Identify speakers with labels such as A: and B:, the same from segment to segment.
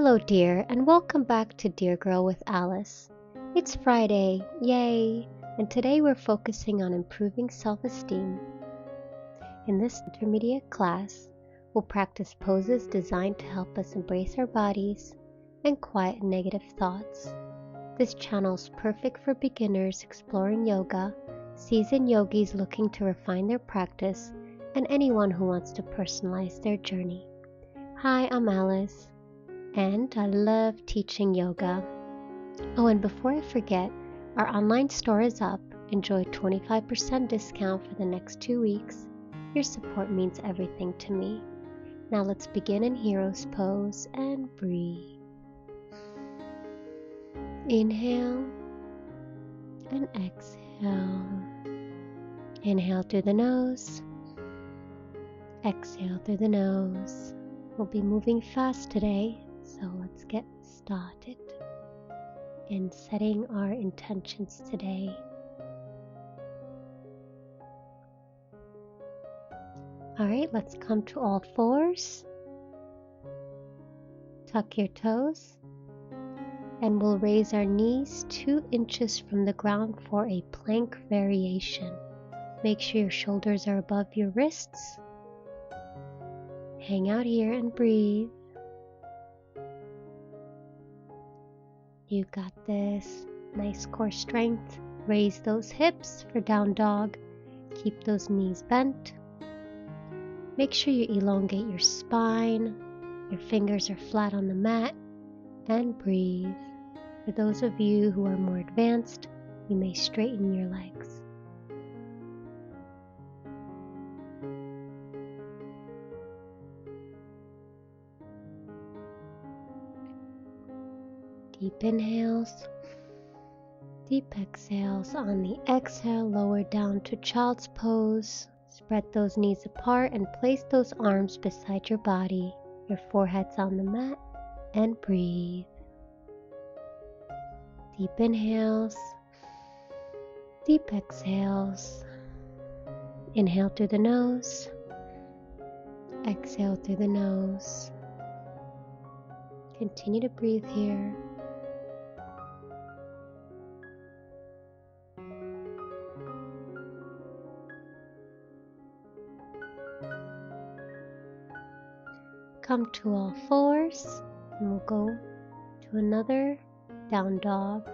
A: Hello dear, and welcome back to Dear Girl with Alice. It's Friday, yay! And today we're focusing on improving self-esteem. In this intermediate class, we'll practice poses designed to help us embrace our bodies and quiet negative thoughts. This channel is perfect for beginners exploring yoga, seasoned yogis looking to refine their practice, and anyone who wants to personalize their journey. Hi, I'm Alice, and I love teaching yoga. Oh, and before I forget, our online store is up. Enjoy 25% discount for the next 2 weeks. Your support means everything to me. Now let's begin in Hero's Pose and breathe. Inhale and exhale. Inhale through the nose. Exhale through the nose. We'll be moving fast today, so let's get started in setting our intentions today. Alright, let's come to all fours. Tuck your toes. And we'll raise our knees 2 inches from the ground for a plank variation. Make sure your shoulders are above your wrists. Hang out here and breathe. You got this. Nice core strength. Raise those hips for down dog. Keep those knees bent. Make sure you elongate your spine. Your fingers are flat on the mat. And breathe. For those of you who are more advanced, you may straighten your legs. Deep inhales, deep exhales. On the exhale, lower down to child's pose. Spread those knees apart and place those arms beside your body. Your forehead's on the mat, and breathe. Deep inhales, deep exhales. Inhale through the nose, exhale through the nose. Continue to breathe here. Come to all fours, and we'll go to another down dog.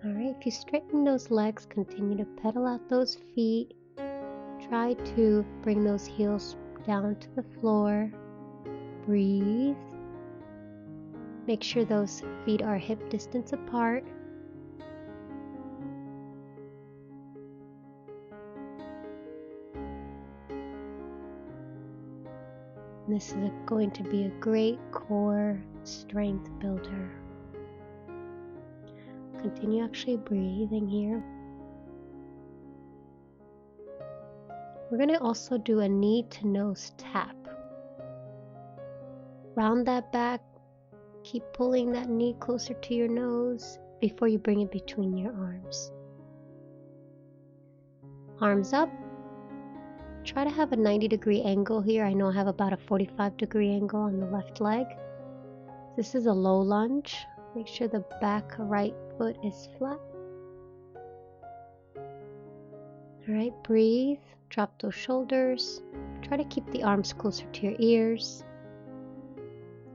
A: Alright, if you straighten those legs, continue to pedal out those feet. Try to bring those heels down to the floor. Breathe. Make sure those feet are hip distance apart. This is going to be a great core strength builder. Continue actually breathing here. We're going to also do a knee to nose tap. Round that back. Keep pulling that knee closer to your nose before you bring it between your arms. Arms up. Try to have a 90-degree angle here. I know I have about a 45-degree angle on the left leg. This is a low lunge. Make sure the back right foot is flat. Alright, breathe. Drop those shoulders. Try to keep the arms closer to your ears.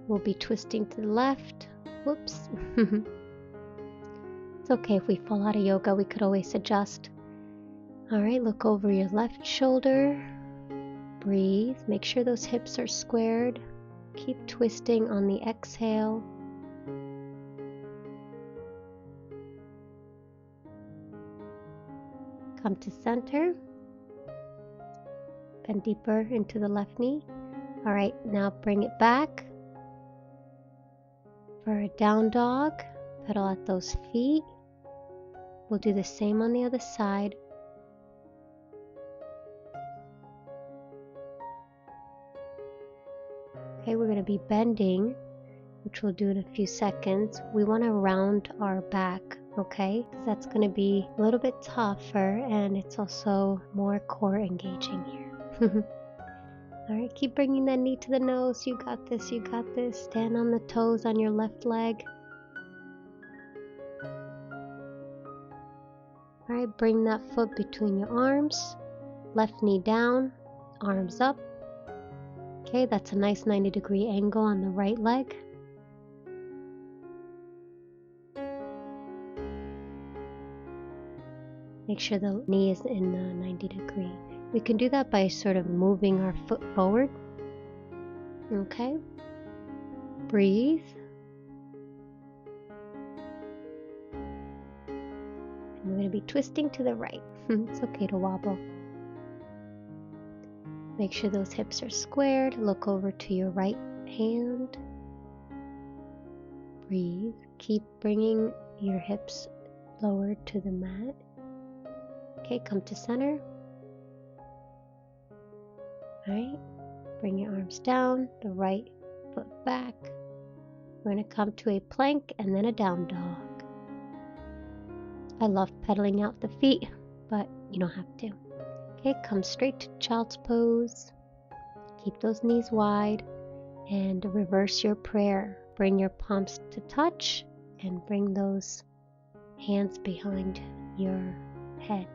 A: We'll be twisting to the left. Whoops. It's okay if we fall out of yoga. We could always adjust. Alright, look over your left shoulder. Breathe. Make sure those hips are squared. Keep twisting on the exhale. Come to center. Bend deeper into the left knee. Alright, now bring it back. For a down dog, pedal at those feet. We'll do the same on the other side. Okay, we're going to be bending, which we'll do in a few seconds. We want to round our back, okay? Because that's going to be a little bit tougher, and it's also more core engaging here. Alright, keep bringing that knee to the nose. You got this, you got this. Stand on the toes on your left leg. Alright, bring that foot between your arms. Left knee down, arms up. Okay, that's a nice 90-degree angle on the right leg. Make sure the knee is in 90 degree. We can do that by sort of moving our foot forward. Okay. Breathe. And we're going to be twisting to the right. It's okay to wobble. Make sure those hips are squared. Look over to your right hand. Breathe. Keep bringing your hips lower to the mat. Okay, come to center. Alright, bring your arms down, the right foot back. We're going to come to a plank and then a down dog. I love pedaling out the feet, but you don't have to. Okay, come straight to child's pose. Keep those knees wide and reverse your prayer. Bring your palms to touch and bring those hands behind your head.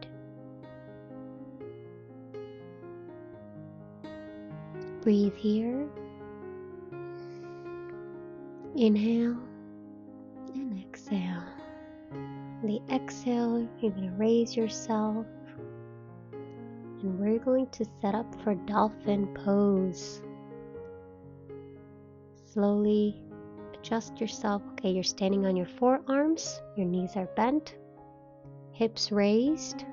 A: Breathe here. Inhale and exhale. The exhale, you're going to raise yourself. And we're going to set up for Dolphin Pose. Slowly adjust yourself. Okay, you're standing on your forearms. Your knees are bent. Hips raised.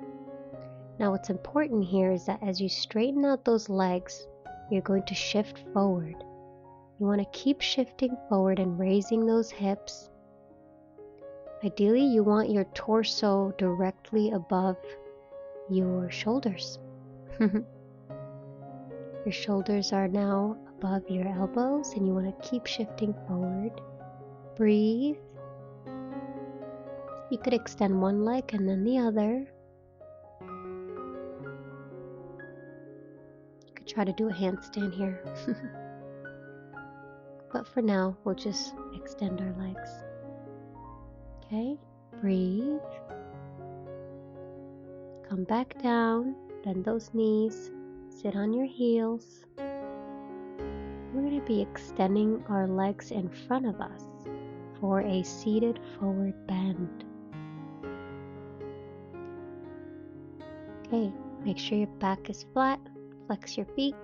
A: Now what's important here is that as you straighten out those legs, you're going to shift forward. You want to keep shifting forward and raising those hips. Ideally, you want your torso directly above your shoulders. Your shoulders are now above your elbows and you want to keep shifting forward. Breathe. You could extend one leg and then the other. You could try to do a handstand here. But for now, we'll just extend our legs. Okay, breathe. Come back down, bend those knees, sit on your heels. We're going to be extending our legs in front of us for a seated forward bend. Okay, make sure your back is flat, flex your feet,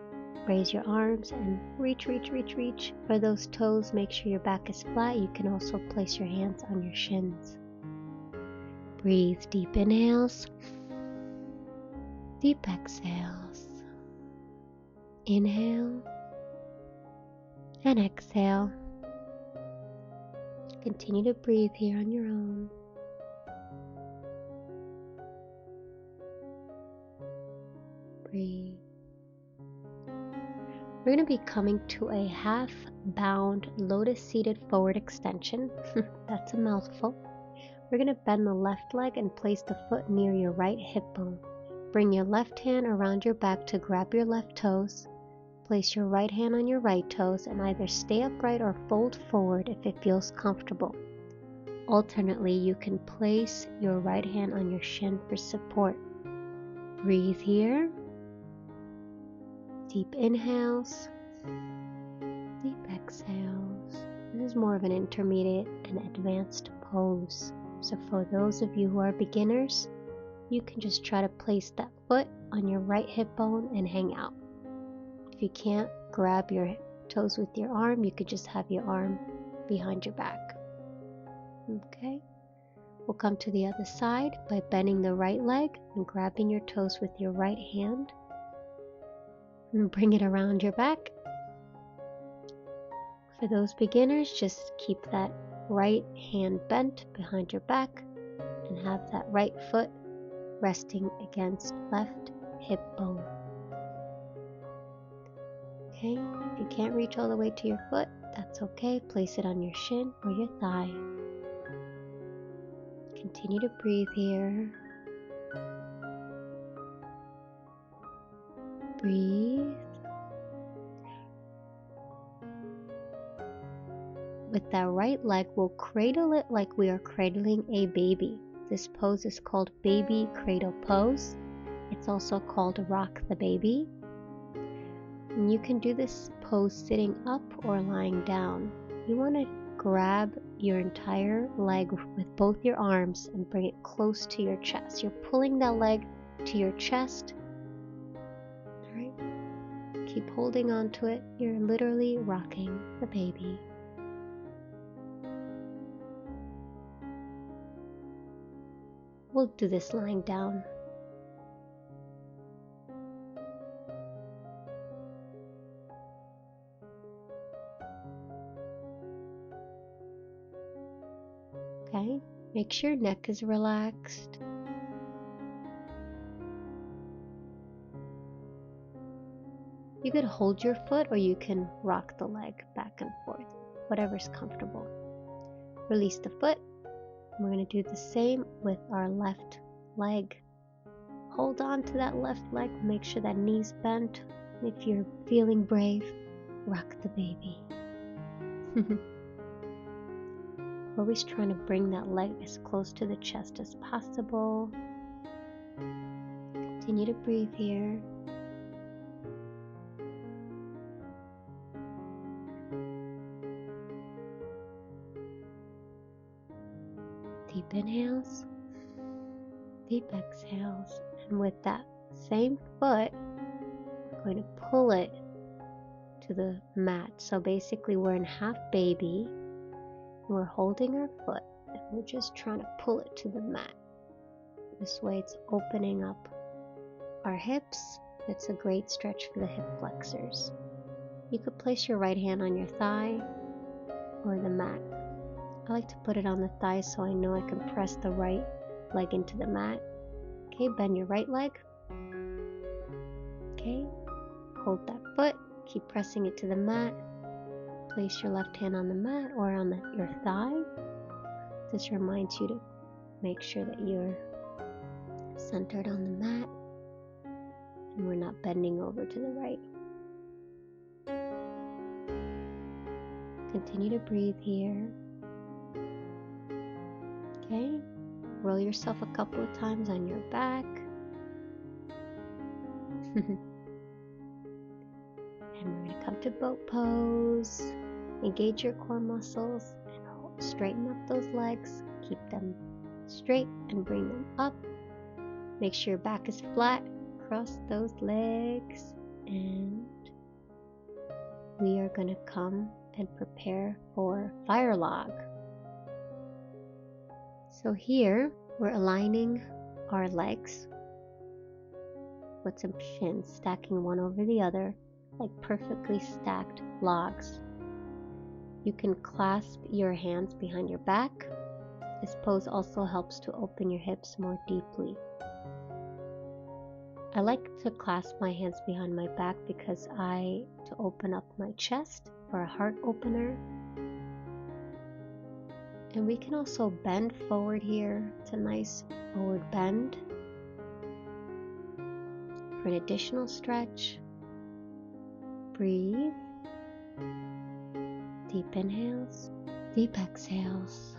A: raise your arms and reach, reach, reach, reach. For those toes, make sure your back is flat. You can also place your hands on your shins. Breathe deep inhales, deep exhales. Inhale and exhale. Continue to breathe here on your own. Breathe. We're going to be coming to a half bound lotus seated forward extension. That's a mouthful. We're going to bend the left leg and place the foot near your right hip bone. Bring your left hand around your back to grab your left toes. Place your right hand on your right toes and either stay upright or fold forward if it feels comfortable. Alternately, you can place your right hand on your shin for support. Breathe here. Deep inhales, deep exhales. This is more of an intermediate and advanced pose. So for those of you who are beginners, you can just try to place that foot on your right hip bone and hang out. If you can't grab your toes with your arm, you could just have your arm behind your back. Okay, we'll come to the other side by bending the right leg and grabbing your toes with your right hand. And bring it around your back. For those beginners, just keep that right hand bent behind your back and have that right foot resting against left hip bone. Okay, if you can't reach all the way to your foot, that's okay. Place it on your shin or your thigh. Continue to breathe here. Breathe. with that right leg, we'll cradle it like we are cradling a baby. This pose is called Baby Cradle Pose. It's also called Rock the Baby. And you can do this pose sitting up or lying down. You want to grab your entire leg with both your arms and bring it close to your chest. You're pulling that leg to your chest. All right. Keep holding on to it. You're literally rocking the baby. We'll do this lying down. Okay, make sure your neck is relaxed. You could hold your foot or you can rock the leg back and forth, whatever's comfortable. Release the foot. We're going to do the same with our left leg. Hold on to that left leg. Make sure that knee's bent. If you're feeling brave, rock the baby. Always trying to bring that leg as close to the chest as possible. Continue to breathe here. Deep inhales, deep exhales, and with that same foot, we're going to pull it to the mat. So basically we're in half baby, and we're holding our foot, and we're just trying to pull it to the mat. This way it's opening up our hips. It's a great stretch for the hip flexors. You could place your right hand on your thigh or the mat. I like to put it on the thigh so I know I can press the right leg into the mat. Okay, bend your right leg. Okay, hold that foot, keep pressing it to the mat. Place your left hand on the mat or on your thigh. This reminds you to make sure that you're centered on the mat and we're not bending over to the right. Continue to breathe here. Okay, roll yourself a couple of times on your back. And we're going to come to boat pose. Engage your core muscles and straighten up those legs. Keep them straight and bring them up. Make sure your back is flat. Cross those legs. And we are going to come and prepare for Firelog. So here we're aligning our legs with some shins, stacking one over the other like perfectly stacked logs. You can clasp your hands behind your back. This pose also helps to open your hips more deeply. I like to clasp my hands behind my back because to open up my chest for a heart opener. And we can also bend forward here. It's a nice forward bend. For an additional stretch, breathe. Deep inhales, deep exhales.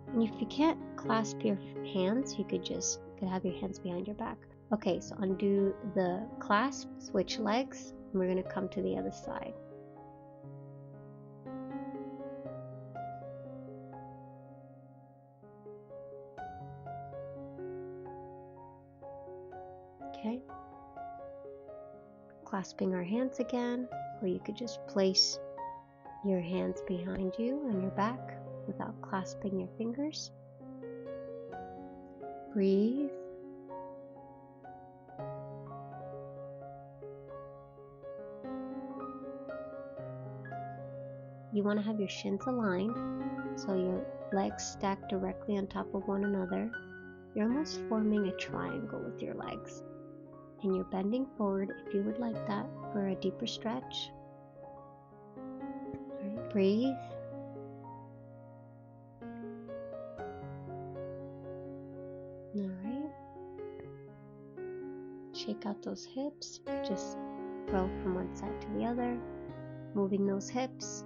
A: And if you can't clasp your hands, you could have your hands behind your back. Okay, so undo the clasp, switch legs, and we're going to come to the other side. Okay, clasping our hands again, or you could just place your hands behind you on your back without clasping your fingers. Breathe. You want to have your shins aligned, so your legs stack directly on top of one another. You're almost forming a triangle with your legs. And you're bending forward if you would like that for a deeper stretch. All right, breathe. All right. Shake out those hips. You could just roll from one side to the other, moving those hips.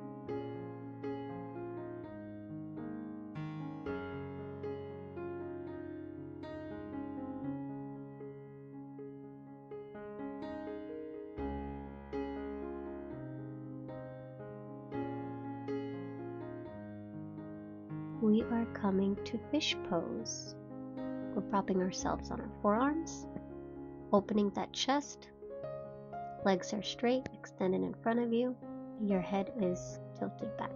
A: We are coming to fish pose. We're propping ourselves on our forearms, opening that chest. Legs are straight, extended in front of you. Your head is tilted back.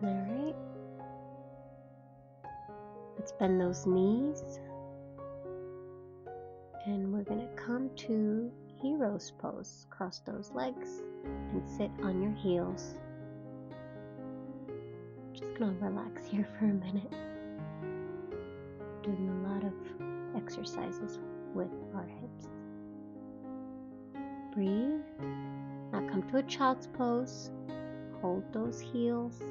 A: Alright. Let's bend those knees. And we're going to come to Hero's Pose. Cross those legs and sit on your heels. Just going to relax here for a minute. Doing a lot of exercises with our hips. Breathe. Now come to a child's pose. Hold those heels.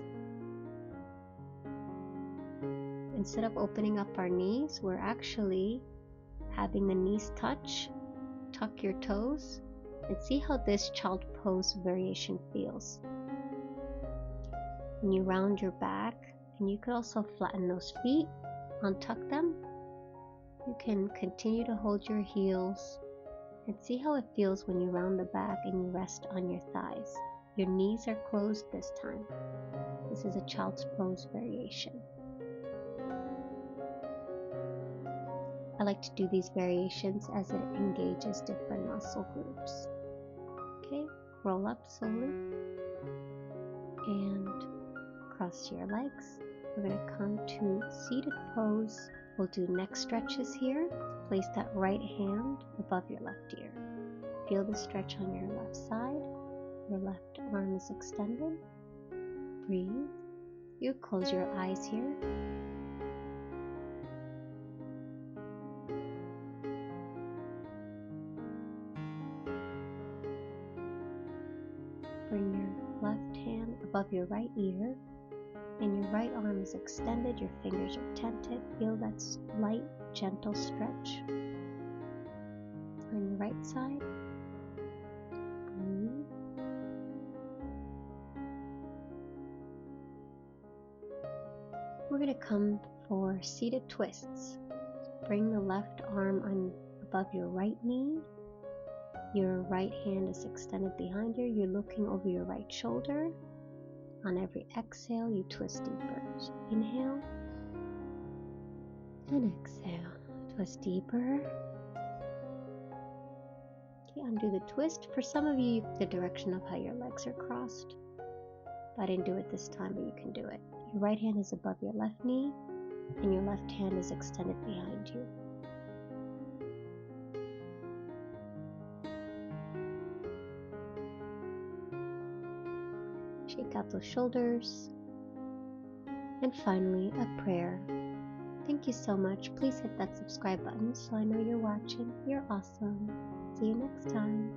A: Instead of opening up our knees, we're actually having the knees touch. Tuck your toes and see how this child pose variation feels. When you round your back, and you could also flatten those feet, untuck them. You can continue to hold your heels and see how it feels when you round the back and you rest on your thighs. Your knees are closed this time. This is a child's pose variation. I like to do these variations as it engages different muscle groups. Okay, roll up slowly and cross your legs. We're going to come to seated pose. We'll do neck stretches here. Place that right hand above your left ear. Feel the stretch on your left side. Your left arm is extended. Breathe. You close your eyes here. Bring your left hand above your right ear, and your right arm is extended. Your fingers are tented. Feel that light, gentle stretch on your right side. Breathe. We're going to come for seated twists. Bring the left arm on above your right knee. Your right hand is extended behind you. You're looking over your right shoulder. On every exhale, you twist deeper. So inhale and exhale. Twist deeper. Okay, undo the twist. For some of you, the direction of how your legs are crossed. I didn't do it this time, but you can do it. Your right hand is above your left knee, and your left hand is extended behind you. Shake out those shoulders. And finally, a prayer. Thank you so much. Please hit that subscribe button so I know you're watching. You're awesome. See you next time.